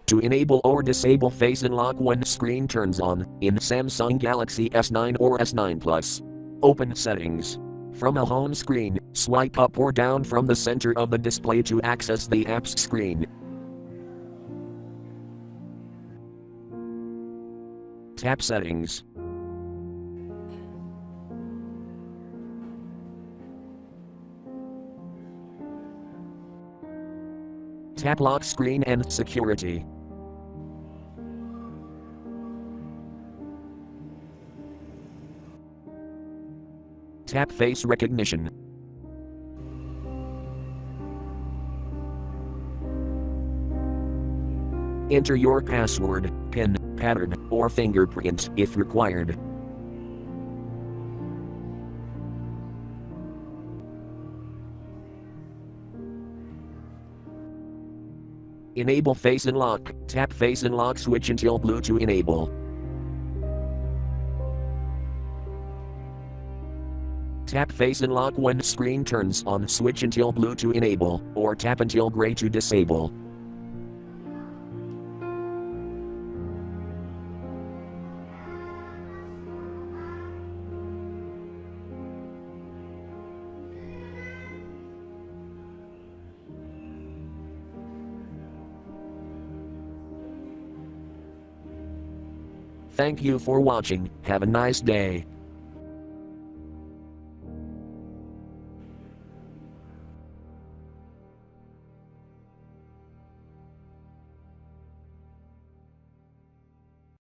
To enable or disable face unlock when screen turns on, in Samsung Galaxy S9 or S9 Plus. Open Settings. From a home screen, swipe up or down from the center of the display to access the app's screen. Tap Settings. Tap Lock Screen and Security. Tap Face Recognition. Enter your password, PIN, pattern, or fingerprint if required. Enable Face Unlock. Tap Face Unlock switch until blue to enable. Tap Face Unlock when screen turns on, switch until blue to enable, or tap until gray to disable. Thank you for watching. Have a nice day.